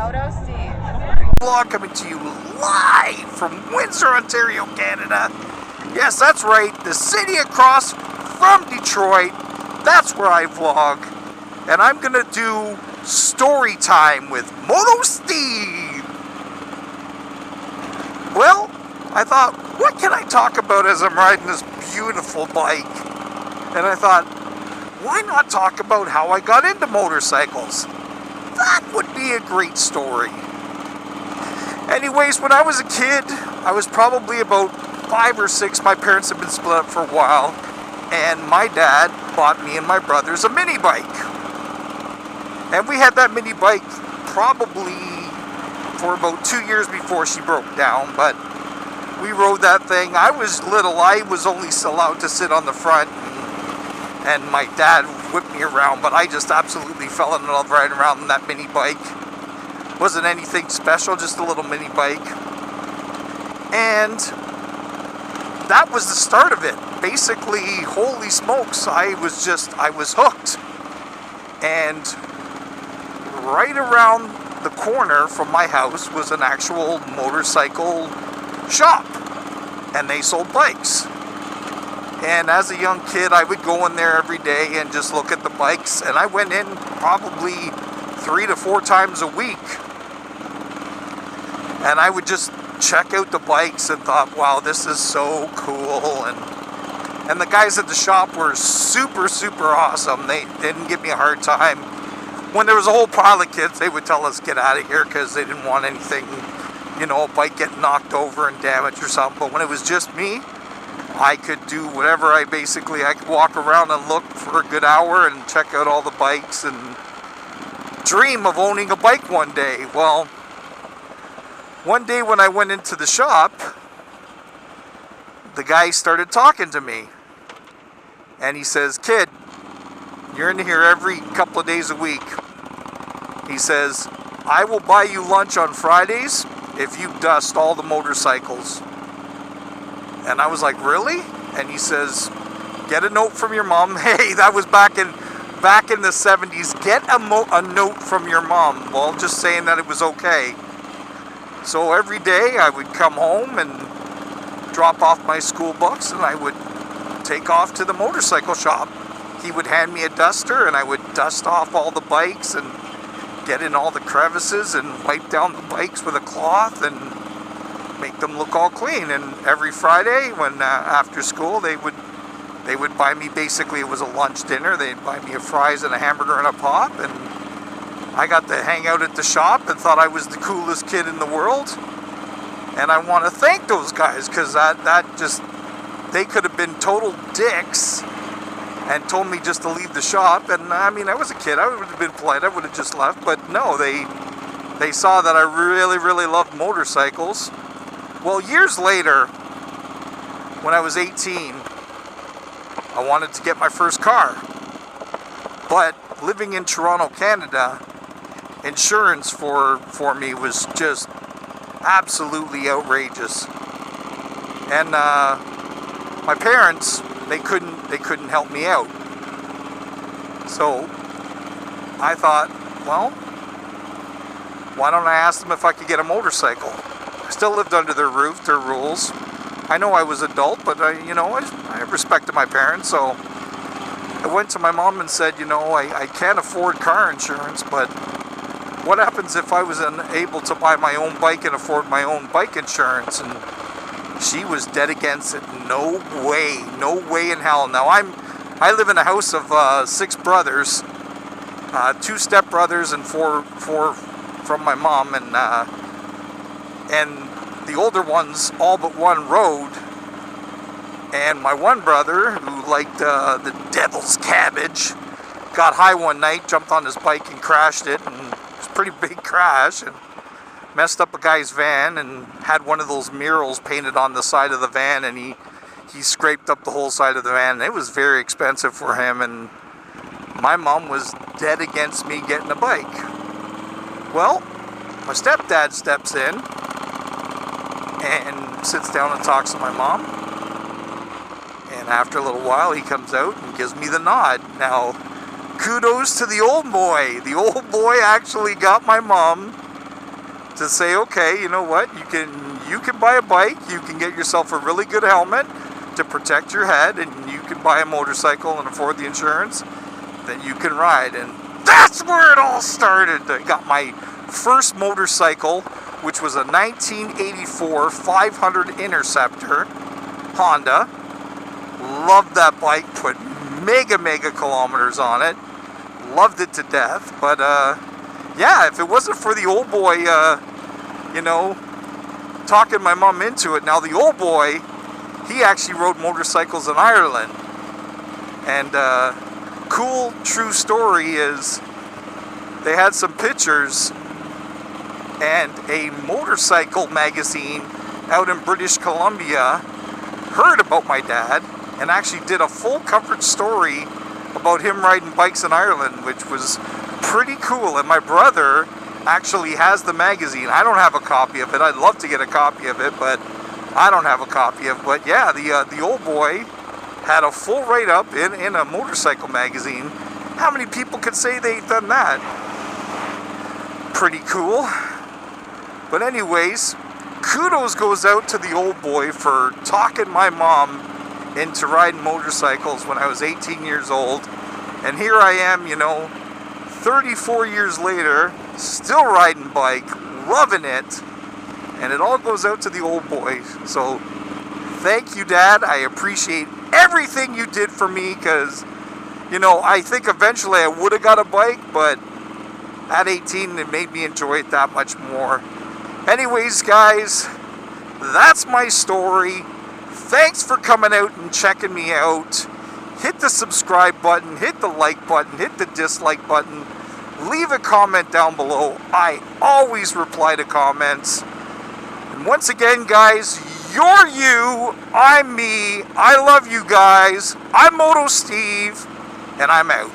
Motosteve. Vlog coming to you live from Windsor, Ontario, Canada. Yes, that's right, the city across from Detroit. That's where I vlog. And I'm gonna do story time with Motosteve. Well, I thought, what can I talk about as I'm riding this beautiful bike? And I thought, why not talk about how I got into motorcycles? That would be a great story. Anyways, when I was a kid, I was probably about 5 or 6. My parents had been split up for a while, and my dad bought me and my brothers a mini bike. And we had that mini bike probably for about 2 years before she broke down, but we rode that thing. I was little, I was only allowed to sit on the front, and my dad whipped me around, but I just absolutely fell in love riding around in that mini bike. Wasn't anything special, just a little mini bike. And that was the start of it. Basically, holy smokes, I was hooked. And right around the corner from my house was an actual motorcycle shop, and they sold bikes. And as a young kid, I would go in there every day and just look at the bikes, and I went in probably 3 to 4 times a week, and I would just check out the bikes and thought, wow, this is so cool. And the guys at the shop were super awesome. They didn't give me a hard time. When there was a whole pile of kids, they would tell us get out of here because they didn't want anything, you know, a bike getting knocked over and damaged or something. But when it was just me, I could do whatever. I could walk around and look for a good hour and check out all the bikes and dream of owning a bike one day. Well, one day when I went into the shop, the guy started talking to me, and he says, "Kid, you're in here every couple of days a week." He says, "I will buy you lunch on Fridays if you dust all the motorcycles." And I was like, "Really?" And he says, "Get a note from your mom." Hey, that was back in the 70s. Get a note from your mom. Well, just saying that it was okay. So every day I would come home and drop off my school books, and I would take off to the motorcycle shop. He would hand me a duster, and I would dust off all the bikes and get in all the crevices and wipe down the bikes with a cloth and make them look all clean. And every Friday, when after school, they would buy me, basically it was a lunch dinner. They'd buy me a fries and a hamburger and a pop, and I got to hang out at the shop and thought I was the coolest kid in the world. And I want to thank those guys, because they could have been total dicks and told me just to leave the shop. And I mean, I was a kid, I would have been polite, I would have just left. But no, they saw that I really loved motorcycles. Well, years later, when I was 18, I wanted to get my first car. But living in Toronto, Canada, insurance for me was just absolutely outrageous. And my parents, they couldn't help me out. So I thought, well, why don't I ask them if I could get a motorcycle? I still lived under their roof, their rules. I know I was adult, but I respected my parents. So I went to my mom and said, I can't afford car insurance, but what happens if I was unable to buy my own bike and afford my own bike insurance? And she was dead against it. No way in hell. Now I live in a house of 6 brothers, 2 stepbrothers and 4 from my mom, and the older ones, all but one, rode. And my one brother, who liked the devil's cabbage, got high one night, jumped on his bike and crashed it, and it was a pretty big crash, and messed up a guy's van, and had one of those murals painted on the side of the van, and he scraped up the whole side of the van, and it was very expensive for him. And my mom was dead against me getting a bike. Well, my stepdad steps in and sits down and talks to my mom. And after a little while, he comes out and gives me the nod. Now, kudos to the old boy. The old boy actually got my mom to say, okay, you know what, you can buy a bike, you can get yourself a really good helmet to protect your head, and you can buy a motorcycle and afford the insurance, then you can ride. And that's where it all started. I got my first motorcycle, which was a 1984 500 Interceptor Honda. Loved that bike, put mega kilometers on it. Loved it to death. But yeah, if it wasn't for the old boy, talking my mom into it. Now the old boy, he actually rode motorcycles in Ireland. And cool true story is they had some pictures, and a motorcycle magazine out in British Columbia heard about my dad and actually did a full coverage story about him riding bikes in Ireland, which was pretty cool. And my brother actually has the magazine. I don't have a copy of it. I'd love to get a copy of it, but I don't have a copy of it. But yeah, the old boy had a full write-up in a motorcycle magazine. How many people could say they've done that? Pretty cool. But anyways, kudos goes out to the old boy for talking my mom into riding motorcycles when I was 18 years old. And here I am, 34 years later, still riding bike, loving it. And it all goes out to the old boy. So thank you, Dad. I appreciate everything you did for me, because, I think eventually I would have got a bike, but at 18 it made me enjoy it that much more. Anyways, guys, that's my story. Thanks for coming out and checking me out. Hit the subscribe button, hit the like button, hit the dislike button. Leave a comment down below. I always reply to comments. And once again, guys, you're you, I'm me. I love you guys. I'm Motosteve, and I'm out.